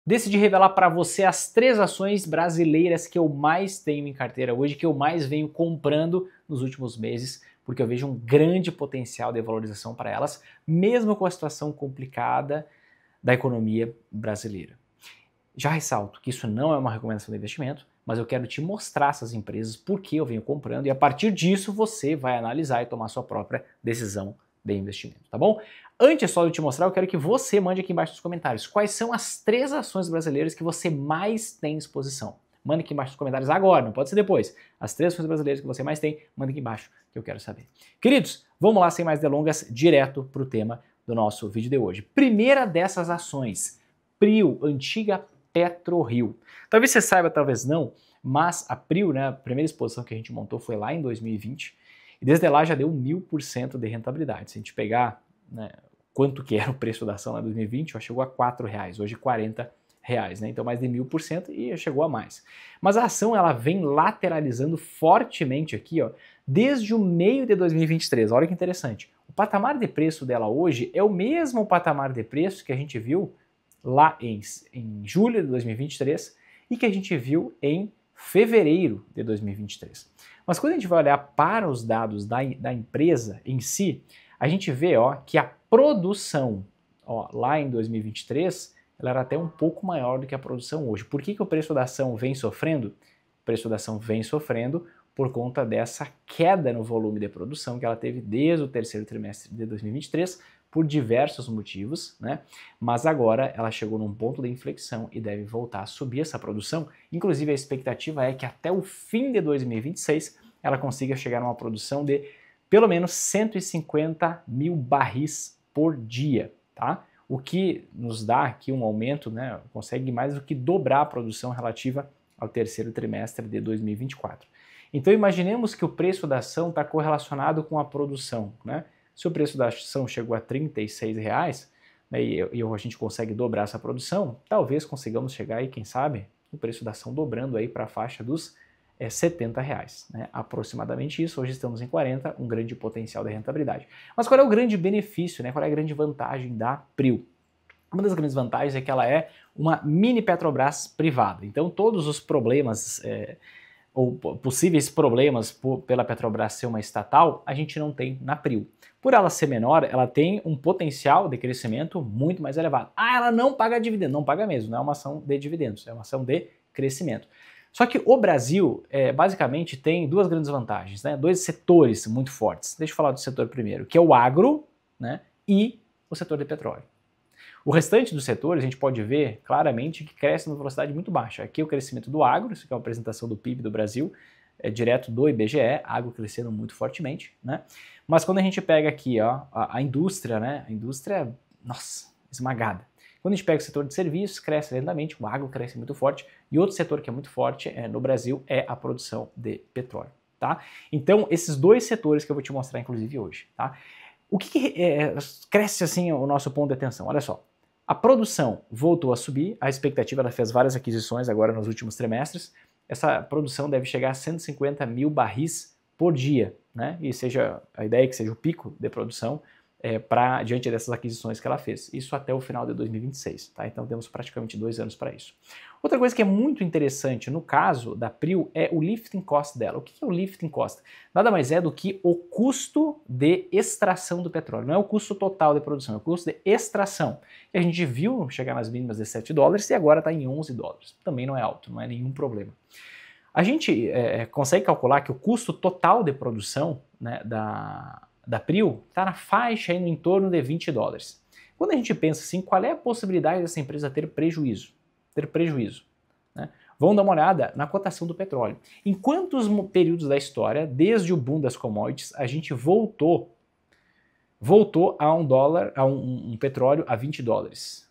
Decidi revelar para você as 3 ações brasileiras que eu mais tenho em carteira hoje, que eu mais venho comprando nos últimos meses, porque eu vejo um grande potencial de valorização para elas, mesmo com a situação complicada da economia brasileira. Já ressalto que isso não é uma recomendação de investimento, mas eu quero te mostrar essas empresas, por que eu venho comprando, e a partir disso você vai analisar e tomar sua própria decisão de investimento, tá bom? Antes só de eu te mostrar, eu quero que você mande aqui embaixo nos comentários quais são as 3 ações brasileiras que você mais tem exposição. Manda aqui embaixo nos comentários agora, não pode ser depois. As 3 ações brasileiras que você mais tem, manda aqui embaixo que eu quero saber. Queridos, vamos lá sem mais delongas, direto para o tema do nosso vídeo de hoje. Primeira dessas ações, PRIO, antiga PetroRio. Talvez você saiba, talvez não, mas a PRIO, né, a primeira exposição que a gente montou foi lá em 2020, e desde lá já deu 1000% de rentabilidade. Se a gente pegar, né, quanto que era o preço da ação lá em 2020, já chegou a R$4, hoje R$40, né? Então mais de 1000% e chegou a mais. Mas a ação ela vem lateralizando fortemente aqui, ó, desde o meio de 2023. Olha que interessante. O patamar de preço dela hoje é o mesmo patamar de preço que a gente viu lá em julho de 2023 e que a gente viu em fevereiro de 2023. Mas quando a gente vai olhar para os dados da empresa em si, a gente vê, ó, que a produção, ó, lá em 2023 ela era até um pouco maior do que a produção hoje. Por que o preço da ação vem sofrendo? O preço da ação vem sofrendo por conta dessa queda no volume de produção que ela teve desde o terceiro trimestre de 2023, por diversos motivos, né? Mas agora ela chegou num ponto de inflexão e deve voltar a subir essa produção. Inclusive a expectativa é que até o fim de 2026 ela consiga chegar a uma produção de pelo menos 150 mil barris por dia, tá? O que nos dá aqui um aumento, né? Consegue mais do que dobrar a produção relativa ao terceiro trimestre de 2024. Então imaginemos que o preço da ação está correlacionado com a produção, né? Se o preço da ação chegou a R$36, né, e a gente consegue dobrar essa produção, talvez consigamos chegar aí, quem sabe, o preço da ação dobrando aí para a faixa dos R$70, né, aproximadamente isso. Hoje estamos em 40, um grande potencial de rentabilidade. Mas qual é o grande benefício, né? Qual é a grande vantagem da PRIO? Uma das grandes vantagens é que ela é uma mini Petrobras privada. Então todos os problemas ou possíveis problemas pela Petrobras ser uma estatal, a gente não tem na PRIO. Por ela ser menor, ela tem um potencial de crescimento muito mais elevado. Ah, ela não paga dividendo. Não paga mesmo, não é uma ação de dividendos, é uma ação de crescimento. Só que o Brasil, basicamente, tem duas grandes vantagens, né? Dois setores muito fortes. Deixa eu falar do setor primeiro, que é o agro, né? E o setor de petróleo. O restante dos setores a gente pode ver claramente que cresce numa velocidade muito baixa. Aqui é o crescimento do agro, isso aqui é uma apresentação do PIB do Brasil, direto do IBGE, agro crescendo muito fortemente, né? Mas quando a gente pega aqui, ó, a indústria, né? A indústria, nossa, esmagada. Quando a gente pega o setor de serviços, cresce lentamente, o agro cresce muito forte, e outro setor que é muito forte no Brasil é a produção de petróleo, tá? Então, esses dois setores que eu vou te mostrar, inclusive, hoje, tá? O que cresce, assim, o nosso ponto de atenção? Olha só, a produção voltou a subir, a expectativa, ela fez várias aquisições agora nos últimos trimestres, essa produção deve chegar a 150 mil barris por dia, né? E seja a ideia que seja o pico de produção diante dessas aquisições que ela fez. Isso até o final de 2026, tá? Então temos praticamente 2 anos para isso. Outra coisa que é muito interessante no caso da PRIO é o lifting cost dela. O que é o lifting cost? Nada mais é do que o custo de extração do petróleo. Não é o custo total de produção, é o custo de extração. E a gente viu chegar nas mínimas de $7 e agora está em $11. Também não é alto, não é nenhum problema. A gente consegue calcular que o custo total de produção, né, da PRIO está na faixa aí no entorno de $20. Quando a gente pensa assim, qual é a possibilidade dessa empresa ter prejuízo? Né? Vamos dar uma olhada na cotação do petróleo. Em quantos períodos da história, desde o boom das commodities, a gente voltou a um petróleo a $20?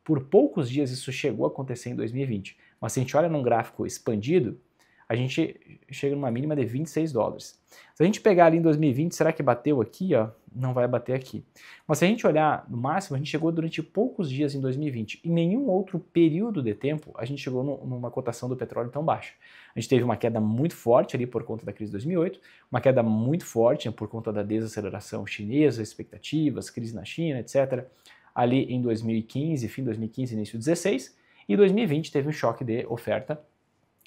Por poucos dias isso chegou a acontecer em 2020, mas se a gente olha num gráfico expandido, a gente chega numa mínima de $26. Se a gente pegar ali em 2020, será que bateu aqui? Ó? Não vai bater aqui. Mas se a gente olhar no máximo, a gente chegou durante poucos dias em 2020. Em nenhum outro período de tempo a gente chegou numa cotação do petróleo tão baixa. A gente teve uma queda muito forte ali por conta da crise de 2008, uma queda muito forte por conta da desaceleração chinesa, expectativas, crise na China, etc. Ali em 2015, fim de 2015, início de 2016. e 2020 teve um choque de oferta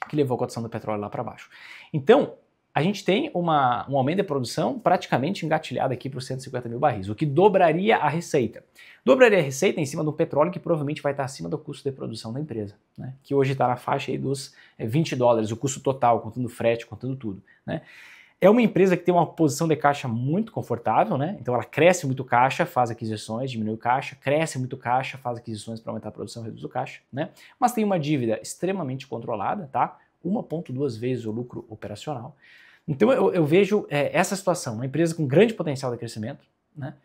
que levou a cotação do petróleo lá para baixo. Então, a gente tem um aumento de produção praticamente engatilhado aqui para os 150 mil barris, o que dobraria a receita. Dobraria a receita em cima do petróleo que provavelmente vai estar acima do custo de produção da empresa, né? Que hoje está na faixa aí dos $20, o custo total, contando frete, contando tudo, né? É uma empresa que tem uma posição de caixa muito confortável, né? Então ela cresce muito caixa, faz aquisições, diminui o caixa, cresce muito caixa, faz aquisições para aumentar a produção, reduz o caixa, né? Mas tem uma dívida extremamente controlada, tá? 1,2 vezes o lucro operacional. Então eu vejo essa situação, uma empresa com grande potencial de crescimento, né?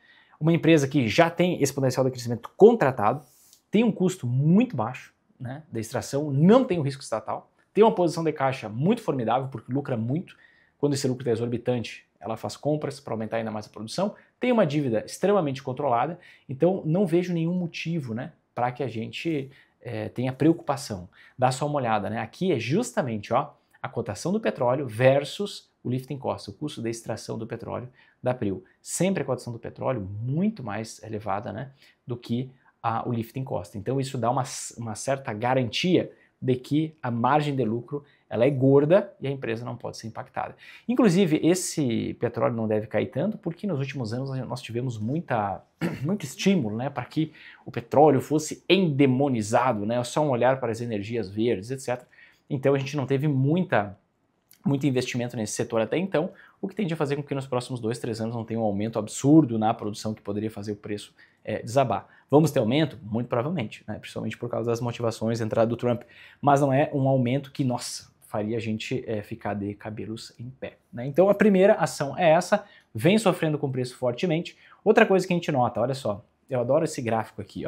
Uma empresa que já tem esse potencial de crescimento contratado, tem um custo muito baixo, né, da extração, não tem o risco estatal, tem uma posição de caixa muito formidável porque lucra muito. Quando esse lucro é exorbitante, ela faz compras para aumentar ainda mais a produção, tem uma dívida extremamente controlada, então não vejo nenhum motivo, né, para que a gente tenha preocupação. Dá só uma olhada, né? Aqui é justamente a cotação do petróleo versus o lifting cost, o custo de extração do petróleo da PRIO. Sempre a cotação do petróleo muito mais elevada, né, do que o lifting cost. Então isso dá uma certa garantia de que a margem de lucro ela é gorda e a empresa não pode ser impactada. Inclusive, esse petróleo não deve cair tanto porque nos últimos anos nós tivemos muito estímulo, né, para que o petróleo fosse endemonizado, né, só um olhar para as energias verdes, etc. Então a gente não teve muito investimento nesse setor até então, o que tende a fazer com que nos próximos 2, 3 anos não tenha um aumento absurdo na produção que poderia fazer o preço desabar. Vamos ter aumento? Muito provavelmente, né? Principalmente por causa das motivações da entrada do Trump, mas não é um aumento que, nossa, faria a gente ficar de cabelos em pé, né? Então a primeira ação é essa, vem sofrendo com o preço fortemente. Outra coisa que a gente nota, olha só, eu adoro esse gráfico aqui,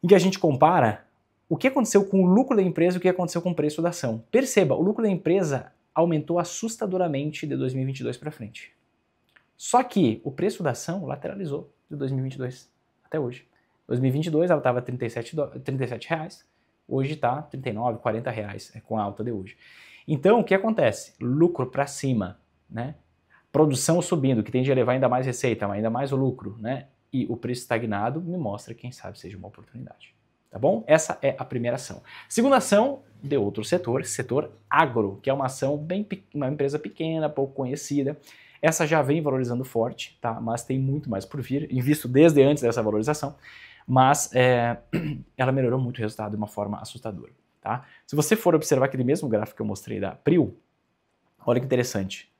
em que a gente compara o que aconteceu com o lucro da empresa e o que aconteceu com o preço da ação. Perceba, o lucro da empresa aumentou assustadoramente de 2022 para frente. Só que o preço da ação lateralizou de 2022 até hoje. 2022 ela estava 37 reais, hoje está 39, 40 reais com a alta de hoje. Então o que acontece? Lucro para cima, né? Produção subindo, que tende a levar ainda mais receita, ainda mais o lucro, né? E o preço estagnado me mostra, quem sabe, seja uma oportunidade. Tá bom? Essa é a primeira ação. Segunda ação de outro setor agro, que é uma ação uma empresa pequena, pouco conhecida. Essa já vem valorizando forte, tá? Mas tem muito mais por vir, invisto desde antes dessa valorização, mas ela melhorou muito o resultado de uma forma assustadora, tá? Se você for observar aquele mesmo gráfico que eu mostrei da PRIO, olha que interessante.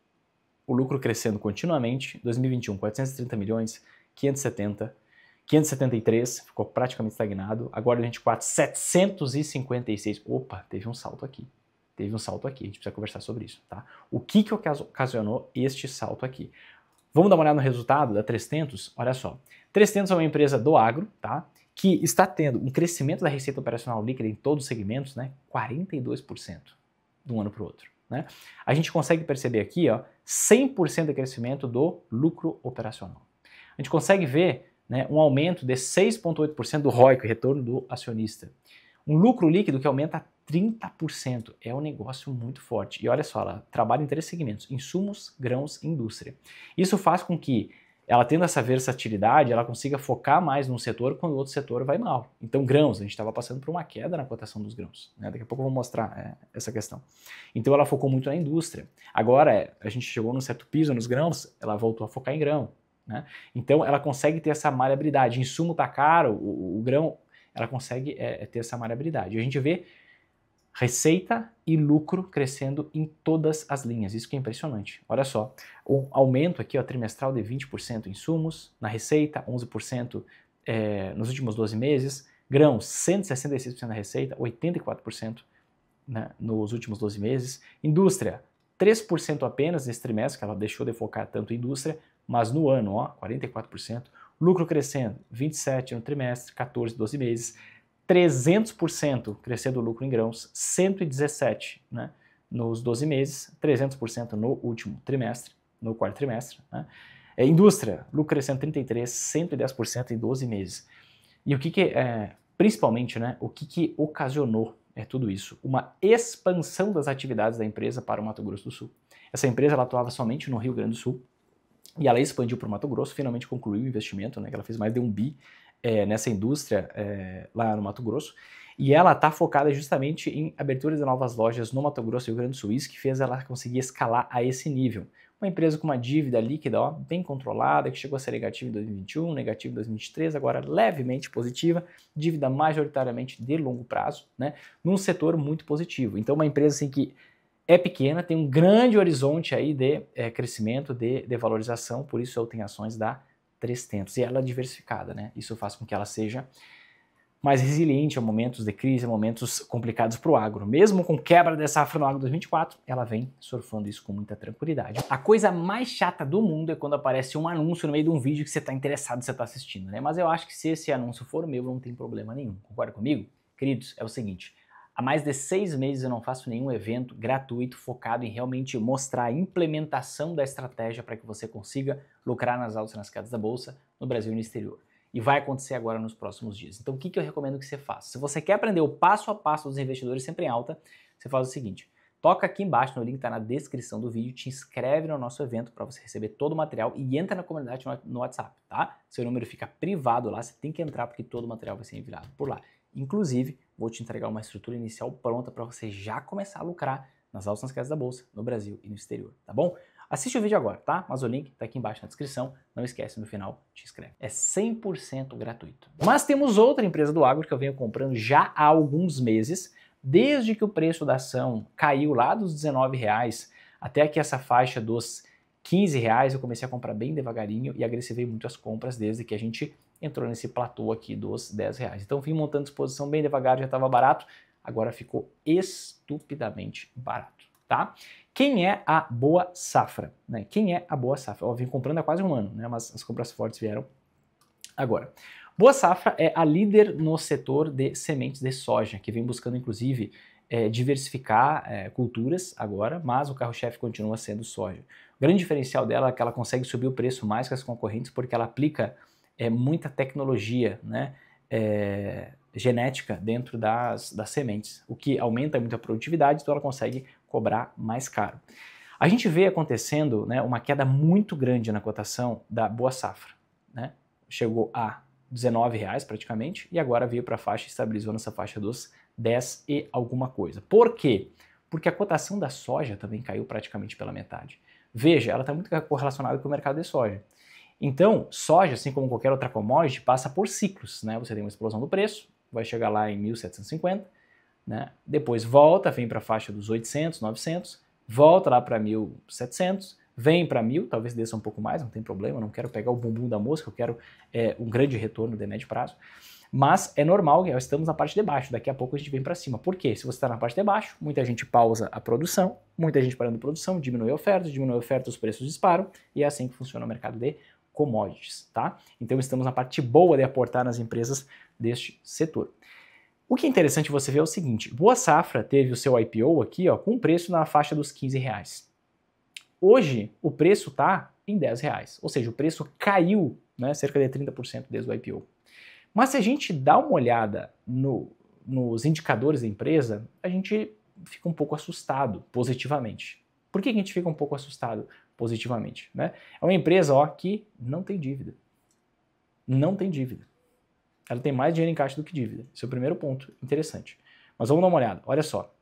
O lucro crescendo continuamente, 2021, 430 milhões, 570, 573, ficou praticamente estagnado. Agora 2024, 756. Opa, teve um salto aqui. Teve um salto aqui, a gente precisa conversar sobre isso, tá? O que ocasionou este salto aqui? Vamos dar uma olhada no resultado da 3tentos? Olha só. 3tentos é uma empresa do agro, tá? Que está tendo um crescimento da receita operacional líquida em todos os segmentos, né? 42% de um ano para o outro, né? A gente consegue perceber aqui, 100% de crescimento do lucro operacional. A gente consegue ver, né, um aumento de 6,8% do ROIC, retorno do acionista. Um lucro líquido que aumenta 30%. É um negócio muito forte. E olha só, ela trabalha em 3 segmentos: insumos, grãos e indústria. Isso faz com que ela, tendo essa versatilidade, ela consiga focar mais num setor quando o outro setor vai mal. Então, grãos, a gente estava passando por uma queda na cotação dos grãos, né? Daqui a pouco eu vou mostrar essa questão. Então, ela focou muito na indústria. Agora, a gente chegou num certo piso nos grãos, ela voltou a focar em grão, né? Então, ela consegue ter essa maleabilidade. Insumo está caro, o grão, ela consegue ter essa maleabilidade. A gente vê receita e lucro crescendo em todas as linhas, isso que é impressionante. Olha só, um aumento aqui trimestral de 20% em insumos, na receita 11% nos últimos 12 meses, grãos 166% na receita, 84% né, nos últimos 12 meses, indústria 3% apenas nesse trimestre, que ela deixou de focar tanto em indústria, mas no ano 44%, lucro crescendo 27% no trimestre, 14, 12 meses, 300% crescendo o lucro em grãos, 117% né, nos 12 meses, 300% no último trimestre, no quarto trimestre. Né. Indústria, lucro crescendo 33%, 110% em 12 meses. E o que principalmente, né, o que ocasionou tudo isso? Uma expansão das atividades da empresa para o Mato Grosso do Sul. Essa empresa ela atuava somente no Rio Grande do Sul e ela expandiu para o Mato Grosso, finalmente concluiu o investimento, né, que ela fez mais de 1 bi nessa indústria lá no Mato Grosso, E ela está focada justamente em abertura de novas lojas no Mato Grosso e Rio Grande do Sul, isso que fez ela conseguir escalar a esse nível. Uma empresa com uma dívida líquida bem controlada, que chegou a ser negativa em 2021, negativa em 2023, agora levemente positiva, dívida majoritariamente de longo prazo, né, num setor muito positivo. Então uma empresa assim, que é pequena, tem um grande horizonte aí de crescimento, de valorização, por isso eu tenho ações da 300. E ela é diversificada, né? Isso faz com que ela seja mais resiliente a momentos de crise, a momentos complicados para o agro. Mesmo com quebra de safra no agro 2024, ela vem surfando isso com muita tranquilidade. A coisa mais chata do mundo é quando aparece um anúncio no meio de um vídeo que você está interessado, você está assistindo, né? Mas eu acho que se esse anúncio for meu, não tem problema nenhum. Concorda comigo? Queridos, é o seguinte, há mais de 6 meses eu não faço nenhum evento gratuito focado em realmente mostrar a implementação da estratégia para que você consiga lucrar nas altas e nas quedas da bolsa no Brasil e no exterior. E vai acontecer agora nos próximos dias. Então o que eu recomendo que você faça? Se você quer aprender o passo a passo dos investidores sempre em alta, você faz o seguinte, toca aqui embaixo no link que está na descrição do vídeo, te inscreve no nosso evento para você receber todo o material e entra na comunidade no WhatsApp, tá? Seu número fica privado lá, você tem que entrar porque todo o material vai ser enviado por lá. Inclusive, vou te entregar uma estrutura inicial pronta para você já começar a lucrar nas altas e nas quedas da bolsa, no Brasil e no exterior, tá bom? Assiste o vídeo agora, tá? Mas o link tá aqui embaixo na descrição. Não esquece, no final, te inscreve. É 100% gratuito. Mas temos outra empresa do agro que eu venho comprando já há alguns meses, desde que o preço da ação caiu lá dos R$19 até aqui essa faixa dos R$15, eu comecei a comprar bem devagarinho e agressivei muito as compras desde que a gente entrou nesse platô aqui dos R$10. Então vim montando exposição bem devagar, já estava barato, agora ficou estupidamente barato, tá? Quem é a Boa Safra? Né? Quem é a Boa Safra? Eu vim comprando há quase um ano, né? Mas as compras fortes vieram agora. Boa Safra é a líder no setor de sementes de soja, que vem buscando inclusive diversificar culturas agora, mas o carro-chefe continua sendo soja. O grande diferencial dela é que ela consegue subir o preço mais que as concorrentes porque ela aplica muita tecnologia, né? Genética dentro das sementes, o que aumenta muito a produtividade, então ela consegue cobrar mais caro. A gente vê acontecendo, né, uma queda muito grande na cotação da Boa Safra, né? Chegou a R$19 praticamente e agora veio para a faixa, estabilizou nessa faixa dos 10 e alguma coisa. Por quê? Porque a cotação da soja também caiu praticamente pela metade. Veja, ela está muito correlacionada com o mercado de soja. Então, soja, assim como qualquer outra commodity, passa por ciclos, né? Você tem uma explosão do preço, vai chegar lá em 1.750, né? Depois volta, vem para a faixa dos 800, 900, volta lá para 1.700, vem para 1.000, talvez desça um pouco mais, não tem problema, não quero pegar o bumbum da mosca, eu quero um grande retorno de médio prazo. Mas é normal que nós estamos na parte de baixo, daqui a pouco a gente vem para cima. Por quê? Se você está na parte de baixo, muita gente pausa a produção, muita gente parando a produção, diminui a oferta, os preços disparam, e é assim que funciona o mercado de commodities, tá? Então estamos na parte boa de aportar nas empresas deste setor. O que é interessante você ver é o seguinte, Boa Safra teve o seu IPO aqui, ó, com preço na faixa dos R$15. Hoje o preço está em R$10, ou seja, o preço caiu, né, cerca de 30% desde o IPO. Mas se a gente dá uma olhada nos indicadores da empresa, a gente fica um pouco assustado positivamente. Por que a gente fica um pouco assustado positivamente? Né? É uma empresa que não tem dívida. Não tem dívida. Ela tem mais dinheiro em caixa do que dívida. Esse é o primeiro ponto interessante. Mas vamos dar uma olhada. Olha só.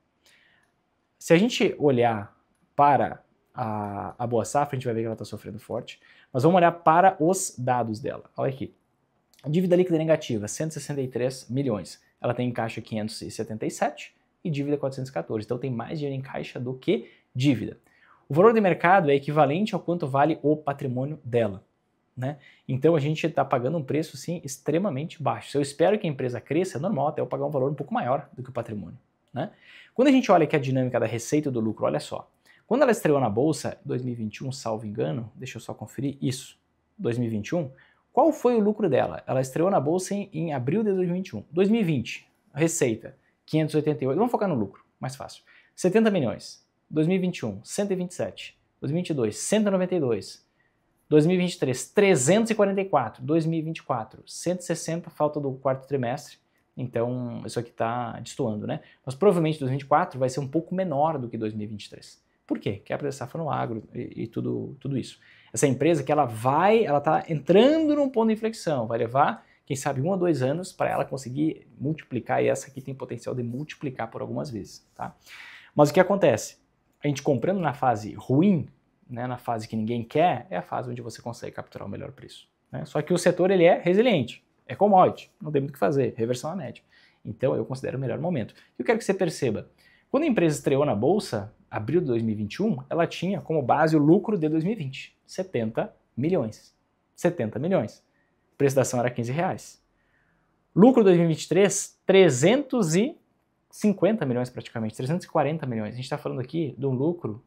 Se a gente olhar para a Boa Safra, a gente vai ver que ela está sofrendo forte. Mas vamos olhar para os dados dela. Olha aqui. A dívida líquida negativa, 163 milhões. Ela tem em caixa 577 e dívida 414. Então tem mais dinheiro em caixa do que dívida. O valor de mercado é equivalente ao quanto vale o patrimônio dela, né? Então a gente está pagando um preço sim extremamente baixo. Se eu espero que a empresa cresça, é normal até eu pagar um valor um pouco maior do que o patrimônio, né? Quando a gente olha aqui a dinâmica da receita e do lucro, olha só. Quando ela estreou na bolsa em 2021, salvo engano, deixa eu só conferir isso, 2021, qual foi o lucro dela? Ela estreou na bolsa em abril de 2021. 2020, a receita, 588, vamos focar no lucro, mais fácil, 70 milhões. 2021, 127. 2022, 192. 2023, 344. 2024, 160, falta do quarto trimestre. Então, isso aqui está destoando, né? Mas provavelmente 2024 vai ser um pouco menor do que 2023. Por quê? Quebra de safra no agro e tudo isso. Essa empresa que ela está entrando num ponto de inflexão, vai levar quem sabe 1 a 2 anos para ela conseguir multiplicar, e essa aqui tem potencial de multiplicar por algumas vezes, tá? Mas o que acontece? A gente comprando na fase ruim, né, na fase que ninguém quer, é a fase onde você consegue capturar o melhor preço, né? Só que o setor ele é resiliente, é commodity, não tem muito o que fazer, reversão à média. Então eu considero o melhor momento. Eu quero que você perceba, quando a empresa estreou na bolsa, abril de 2021, ela tinha como base o lucro de 2020, 70 milhões. 70 milhões. O preço da ação era R$15. Lucro de 2023, 350 milhões praticamente, 340 milhões. A gente está falando aqui de um lucro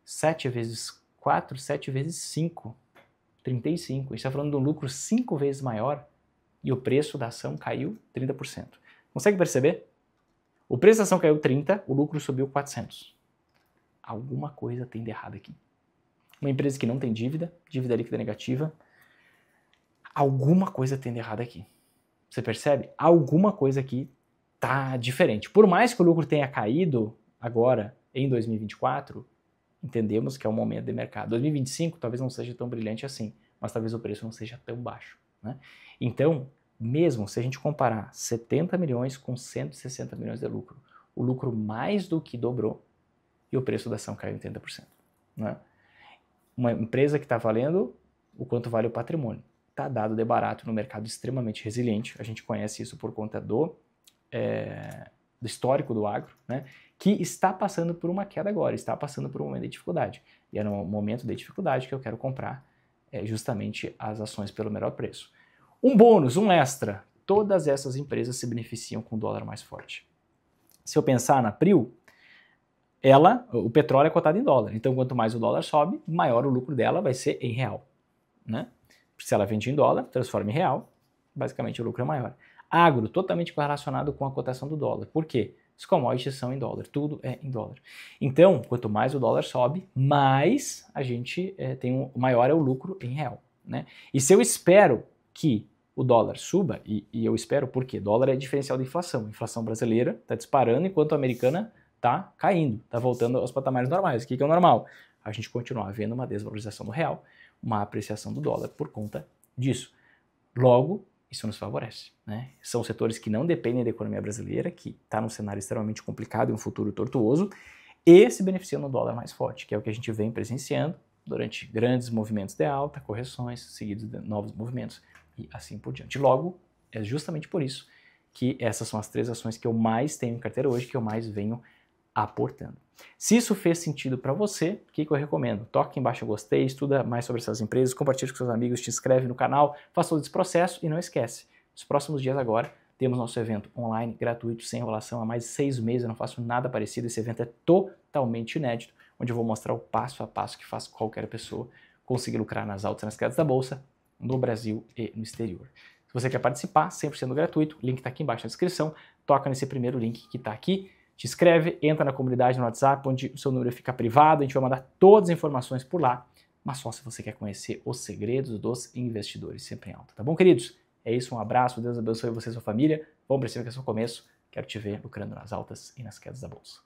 7 vezes 4, 7 vezes 5, 35. A gente está falando de um lucro 5 vezes maior e o preço da ação caiu 30%. Consegue perceber? O preço da ação caiu 30, o lucro subiu 400. Alguma coisa tem de errado aqui. Uma empresa que não tem dívida, dívida líquida negativa, alguma coisa tem de errado aqui. Você percebe? Alguma coisa aqui tá diferente. Por mais que o lucro tenha caído agora em 2024, entendemos que é um momento de mercado. 2025 talvez não seja tão brilhante assim, mas talvez o preço não seja tão baixo, né? Então, mesmo se a gente comparar 70 milhões com 160 milhões de lucro, o lucro mais do que dobrou e o preço da ação caiu em 30%. Né? Uma empresa que está valendo o quanto vale o patrimônio. Está dado de barato no mercado extremamente resiliente. A gente conhece isso por conta do histórico do agro, né? Que está passando por uma queda agora, está passando por um momento de dificuldade. E é no momento de dificuldade que eu quero comprar justamente as ações pelo melhor preço. Um bônus, um extra, todas essas empresas se beneficiam com o dólar mais forte. Se eu pensar na Prio, o petróleo é cotado em dólar, então quanto mais o dólar sobe, maior o lucro dela vai ser em real, né? Se ela vende em dólar, transforma em real, basicamente o lucro é maior. Agro, totalmente correlacionado com a cotação do dólar. Por quê? Os commodities são em dólar, tudo é em dólar. Então, quanto mais o dólar sobe, mais a gente maior é o lucro em real, né? E se eu espero que o dólar suba, e eu espero porque dólar é diferencial da inflação. A inflação brasileira está disparando enquanto a americana está caindo, está voltando aos patamares normais. O que é o normal? A gente continuar vendo uma desvalorização do real, uma apreciação do dólar por conta disso. Logo, isso nos favorece, né? São setores que não dependem da economia brasileira, que está num cenário extremamente complicado e um futuro tortuoso, e se beneficiam no dólar mais forte, que é o que a gente vem presenciando durante grandes movimentos de alta, correções, seguidos de novos movimentos, e assim por diante. Logo, é justamente por isso que essas são as 3 ações que eu mais tenho em carteira hoje, que eu mais venho aportando. Se isso fez sentido para você, o que eu recomendo? Toque aqui embaixo eu gostei, estuda mais sobre essas empresas, compartilhe com seus amigos, te inscreve no canal, faça todo esse processo e não esquece, nos próximos dias agora temos nosso evento online, gratuito, sem enrolação, há mais de 6 meses eu não faço nada parecido, esse evento é totalmente inédito, onde eu vou mostrar o passo a passo que faz qualquer pessoa conseguir lucrar nas altas e nas quedas da bolsa, no Brasil e no exterior. Se você quer participar, 100% gratuito, o link está aqui embaixo na descrição, toca nesse primeiro link que está aqui, te inscreve, entra na comunidade no WhatsApp, onde o seu número fica privado, a gente vai mandar todas as informações por lá, mas só se você quer conhecer os segredos dos investidores, sempre em alta, tá bom, queridos? É isso, um abraço, Deus abençoe você e sua família, vamos para cima que é só o começo, quero te ver lucrando nas altas e nas quedas da bolsa.